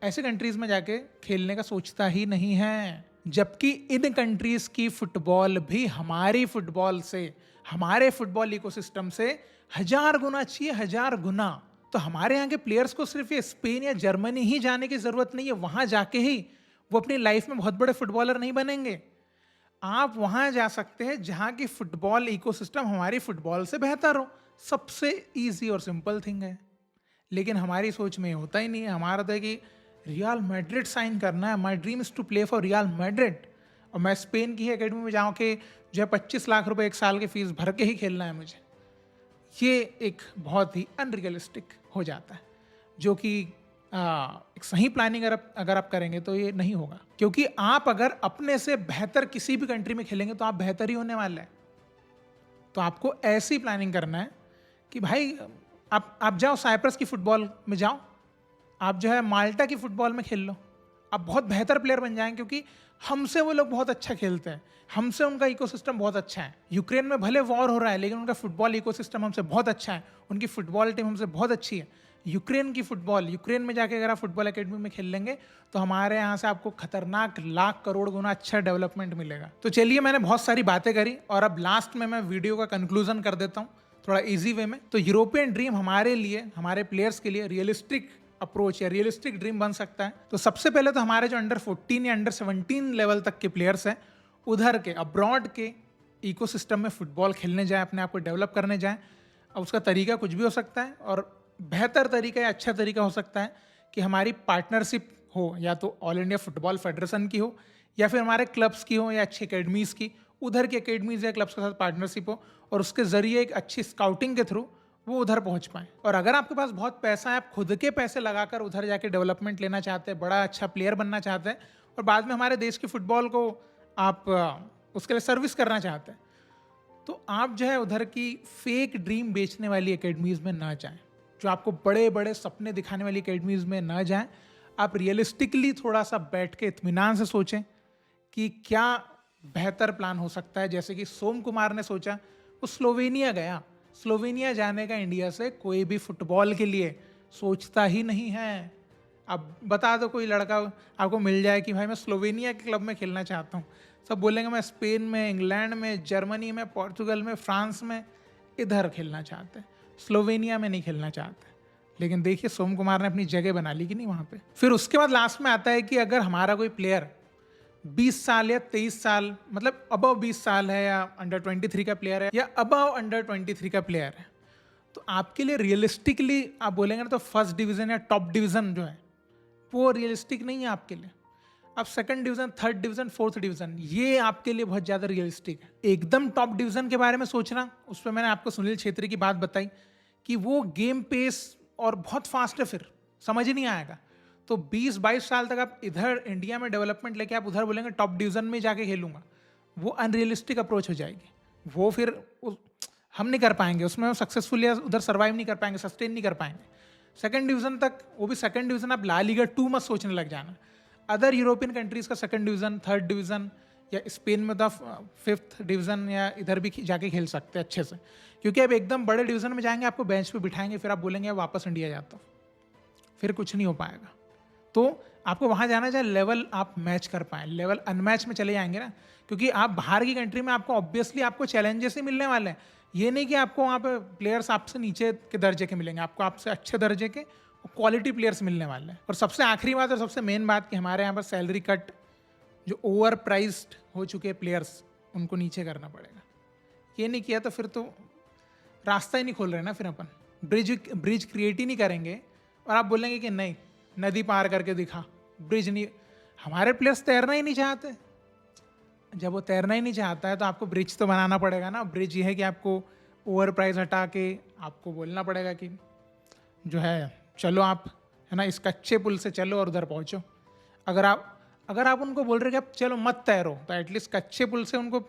ऐसे कंट्रीज़ में जाके खेलने का सोचता ही नहीं है। जबकि इन कंट्रीज़ की फुटबॉल भी हमारी फुटबॉल से, हमारे फुटबॉल इकोसिस्टम से 1000 गुना अच्छी है, 1000 गुना। तो हमारे यहाँ के प्लेयर्स को सिर्फ ये स्पेन या जर्मनी ही जाने की ज़रूरत नहीं है, वहाँ जाके ही वो अपनी लाइफ में बहुत बड़े फुटबॉलर नहीं बनेंगे। आप वहाँ जा सकते हैं जहाँ की फुटबॉल इकोसिस्टम हमारी फुटबॉल से बेहतर हो। सबसे ईजी और सिंपल थिंग है, लेकिन हमारी सोच में होता ही नहीं है। हमारा तो है कि रियल मैड्रिड साइन करना है, my dream is to play for Real Madrid, और मैं स्पेन की ही अकेडमी में जाऊँ कि जो है 25 लाख रुपए एक साल की फीस भर के ही खेलना है मुझे। ये एक बहुत ही अनरियलिस्टिक हो जाता है, जो कि एक सही प्लानिंग अगर आप करेंगे तो ये नहीं होगा। क्योंकि आप अगर अपने से बेहतर किसी भी कंट्री में खेलेंगे तो आप बेहतर ही होने वाले हैं। तो आपको ऐसी प्लानिंग करना है कि भाई आप जाओ साइप्रस की फुटबॉल में जाओ, आप जो है माल्टा की फुटबॉल में खेल लो, आप बहुत बेहतर प्लेयर बन जाएंगे, क्योंकि हमसे वो लोग बहुत अच्छा खेलते हैं, हमसे उनका इकोसिस्टम बहुत अच्छा है। यूक्रेन में भले वॉर हो रहा है लेकिन उनका फुटबॉल इकोसिस्टम हमसे बहुत अच्छा है, उनकी फुटबॉल टीम हमसे बहुत अच्छी है। यूक्रेन की फुटबॉल, यूक्रेन में जाके अगर आप फुटबॉल एकेडमी में खेल लेंगे तो हमारे यहाँ से आपको खतरनाक लाख करोड़ गुना अच्छा डेवलपमेंट मिलेगा। तो चलिए, मैंने बहुत सारी बातें करी और अब लास्ट में मैं वीडियो का कंक्लूजन कर देता हूँ थोड़ा इजी वे में। तो यूरोपियन ड्रीम हमारे लिए, हमारे प्लेयर्स के लिए रियलिस्टिक अप्रोच या रियलिस्टिक ड्रीम बन सकता है। तो सबसे पहले तो हमारे जो अंडर 14 या अंडर 17 लेवल तक के प्लेयर्स हैं, उधर के अब्रॉड के इकोसिस्टम में फुटबॉल खेलने जाए, अपने आप को डेवलप करने जाए। अब उसका तरीका कुछ भी हो सकता है, और बेहतर तरीका या अच्छा तरीका हो सकता है कि हमारी पार्टनरशिप हो, या तो ऑल इंडिया फुटबॉल फेडरेशन की हो, या फिर हमारे क्लब्स की हो, या अच्छी अकेडमीज़ की, उधर की अकेडमीज़ या क्लब्स के साथ पार्टनरशिप हो, और उसके ज़रिए एक अच्छी स्काउटिंग के थ्रू वो उधर पहुंच पाए। और अगर आपके पास बहुत पैसा है, आप खुद के पैसे लगाकर उधर जाके डेवलपमेंट लेना चाहते हैं, बड़ा अच्छा प्लेयर बनना चाहते हैं, और बाद में हमारे देश के फुटबॉल को आप उसके लिए सर्विस करना चाहते हैं, तो आप जो है उधर की फेक ड्रीम बेचने वाली एकेडमीज़ में ना जाएं, जो आपको बड़े बड़े सपने दिखाने वाली एकेडमीज़ में ना जाएं। आप रियलिस्टिकली थोड़ा सा बैठ के इत्मीनान से सोचें कि क्या बेहतर प्लान हो सकता है। जैसे कि सोम कुमार ने सोचा, वो स्लोवेनिया गया। स्लोवेनिया जाने का इंडिया से कोई भी फुटबॉल के लिए सोचता ही नहीं है। अब बता दो कोई लड़का आपको मिल जाए कि भाई मैं स्लोवेनिया के क्लब में खेलना चाहता हूँ, सब बोलेंगे मैं स्पेन में, इंग्लैंड में, जर्मनी में, पोर्चुगल में, फ्रांस में इधर खेलना चाहते हैं, स्लोवेनिया में नहीं खेलना चाहते। लेकिन देखिए सोम कुमार ने अपनी जगह बना ली कि नहीं वहाँ पे। फिर उसके बाद लास्ट में आता है कि अगर हमारा कोई प्लेयर 20 साल या 23 साल, मतलब अबव 20 साल है, या अंडर 23 का प्लेयर है, या अबव अंडर 23 का प्लेयर है, तो आपके लिए रियलिस्टिकली आप बोलेंगे ना तो फर्स्ट डिवीज़न या टॉप डिवीज़न जो है वो रियलिस्टिक नहीं है आपके लिए। अब second division, third division, fourth division, ये आपके लिए बहुत ज़्यादा रियलिस्टिक है। एकदम टॉप डिवीज़न के बारे में सोचना, उस पर मैंने आपको सुनील छेत्री की बात बताई कि वो गेम पेस और बहुत फास्ट है, फिर समझ ही नहीं आएगा। तो 20-22 साल तक आप इधर इंडिया में डेवलपमेंट लेके आप उधर बोलेंगे टॉप डिवीज़न में जाके खेलूंगा, वो अनरियलिस्टिक अप्रोच हो जाएगी। वो फिर हम नहीं कर पाएंगे, उसमें हम सक्सेसफुली उधर सर्वाइव नहीं कर पाएंगे, सस्टेन नहीं कर पाएंगे। सेकंड डिवीज़न तक, वो भी सेकंड डिवीज़न आप ला लीगा 2 मत सोचने लग जाना। अदर यूरोपियन कंट्रीज़ का सेकंड डिवीज़न, थर्ड डिवीज़न, या स्पेन में तो 5th डिवीज़न या इधर भी जाके खेल सकते हैं अच्छे से। क्योंकि अब एकदम बड़े डिवीज़न में जाएंगे, आपको बेंच पे बिठाएंगे, फिर आप बोलेंगे वापस इंडिया जाता हूँ, फिर कुछ नहीं हो पाएगा। तो आपको वहाँ जाना चाहिए लेवल आप मैच कर पाएँ, लेवल अनमैच में चले जाएंगे ना, क्योंकि आप बाहर की कंट्री में आपको ऑब्वियसली आपको चैलेंजेस ही मिलने वाले हैं। ये नहीं कि आपको वहाँ पे प्लेयर्स आपसे नीचे के दर्जे के मिलेंगे, आपको आपसे अच्छे दर्जे के क्वालिटी प्लेयर्स मिलने वाले हैं। और सबसे आखिरी बात और सबसे मेन बात कि हमारे यहाँ पर सैलरी कट, जो ओवर प्राइस्ड हो चुके प्लेयर्स, उनको नीचे करना पड़ेगा। ये नहीं किया तो फिर तो रास्ता ही नहीं खोल रहे ना, फिर अपन ब्रिज क्रिएट ही नहीं करेंगे और आप बोलेंगे कि नहीं नदी पार करके दिखा, ब्रिज नहीं। हमारे प्लेयर्स तैरना ही नहीं चाहते। जब वो तैरना ही नहीं चाहता है तो आपको ब्रिज तो बनाना पड़ेगा ना। ब्रिज ये है कि आपको ओवर प्राइस हटा के आपको बोलना पड़ेगा कि जो है चलो आप है ना, इस कच्चे पुल से चलो और उधर पहुँचो। अगर आप उनको बोल रहे कि आप चलो मत तैरो, तो एटलीस्ट कच्चे पुल से उनको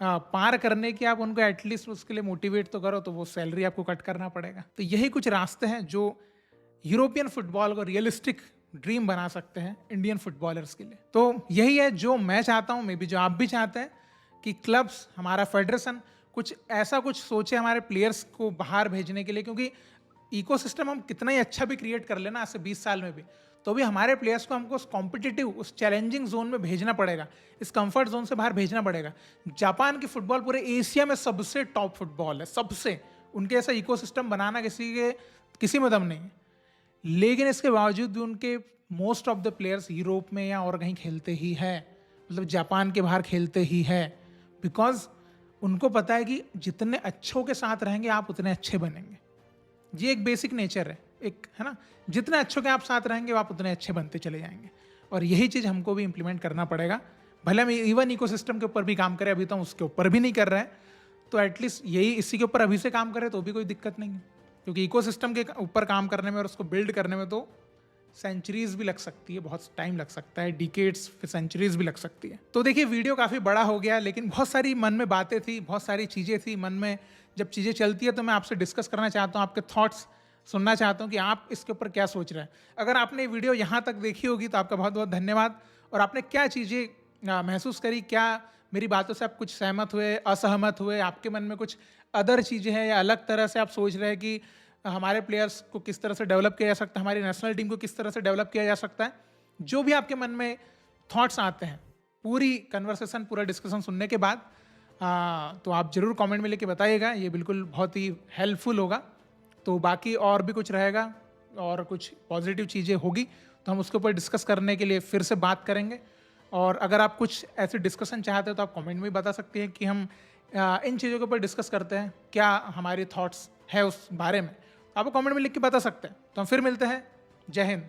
पार करने की आप उनको एटलीस्ट उसके लिए मोटिवेट तो करो, तो वो सैलरी आपको कट करना पड़ेगा। तो यही कुछ रास्ते हैं जो यूरोपियन फुटबॉल को रियलिस्टिक ड्रीम बना सकते हैं इंडियन फुटबॉलर्स के लिए। तो यही है जो मैं चाहता हूँ, मे बी जो आप भी चाहते हैं, कि क्लब्स, हमारा फेडरेशन कुछ ऐसा कुछ सोचे हमारे प्लेयर्स को बाहर भेजने के लिए, क्योंकि इकोसिस्टम हम कितना ही अच्छा भी क्रिएट कर लेना आज से 20 साल में भी, तो भी हमारे प्लेयर्स को हमको उस कॉम्पिटिटिव, उस चैलेंजिंग जोन में भेजना पड़ेगा, इस कंफर्ट जोन से बाहर भेजना पड़ेगा। जापान की फुटबॉल पूरे एशिया में सबसे टॉप फुटबॉल है, सबसे। उनके ऐसा इकोसिस्टम बनाना किसी में दम नहीं है, लेकिन इसके बावजूद भी उनके most of the players Europe में या और कहीं खेलते ही है, मतलब जापान के बाहर खेलते ही है, बिकॉज उनको पता है कि जितने अच्छों के साथ रहेंगे आप उतने अच्छे बनेंगे। ये एक बेसिक नेचर है, एक, है ना, जितने अच्छों के आप साथ रहेंगे आप उतने अच्छे बनते चले जाएंगे। और यही चीज़ हमको भी इंप्लीमेंट करना पड़ेगा। भले हम इवन इकोसिस्टम के ऊपर भी काम करें, अभी तो हम उसके ऊपर भी नहीं कर रहे हैं, तो एटलीस्ट यही इसी के ऊपर अभी से काम करें तो भी कोई दिक्कत नहीं है, क्योंकि इकोसिस्टम के ऊपर काम करने में और उसको बिल्ड करने में तो सेंचुरीज भी लग सकती है, बहुत टाइम लग सकता है, डिकेड्स, फिर सेंचुरीज भी लग सकती है। तो देखिए वीडियो काफ़ी बड़ा हो गया, लेकिन बहुत सारी मन में बातें थी, बहुत सारी चीज़ें थी मन में। जब चीज़ें चलती है तो मैं आपसे डिस्कस करना चाहता हूँ, आपके थॉट्स सुनना चाहता हूँ कि आप इसके ऊपर क्या सोच रहे हैं। अगर आपने वीडियो यहाँ तक देखी होगी तो आपका बहुत बहुत धन्यवाद। और आपने क्या चीज़ें महसूस करी, क्या मेरी बातों से आप कुछ सहमत हुए, असहमत हुए, आपके मन में कुछ अदर चीज़ें हैं, या अलग तरह से आप सोच रहे हैं कि हमारे प्लेयर्स को किस तरह से डेवलप किया जा सकता है, हमारी नेशनल टीम को किस तरह से डेवलप किया जा सकता है, जो भी आपके मन में थॉट्स आते हैं, पूरी कन्वर्सेशन, पूरा डिस्कशन सुनने के बाद तो आप ज़रूर कमेंट में लेके बताइएगा, ये बिल्कुल बहुत ही हेल्पफुल होगा। तो बाकी और भी कुछ रहेगा और कुछ पॉजिटिव चीज़ें होगी तो हम उसके ऊपर डिस्कस करने के लिए फिर से बात करेंगे। और अगर आप कुछ ऐसे डिस्कशन चाहते हो तो आप कमेंट में बता सकते हैं कि हम इन चीज़ों के ऊपर डिस्कस करते हैं, क्या हमारी थॉट्स है उस बारे में, आप कमेंट में लिख के बता सकते हैं। तो हम फिर मिलते हैं। जय हिंद।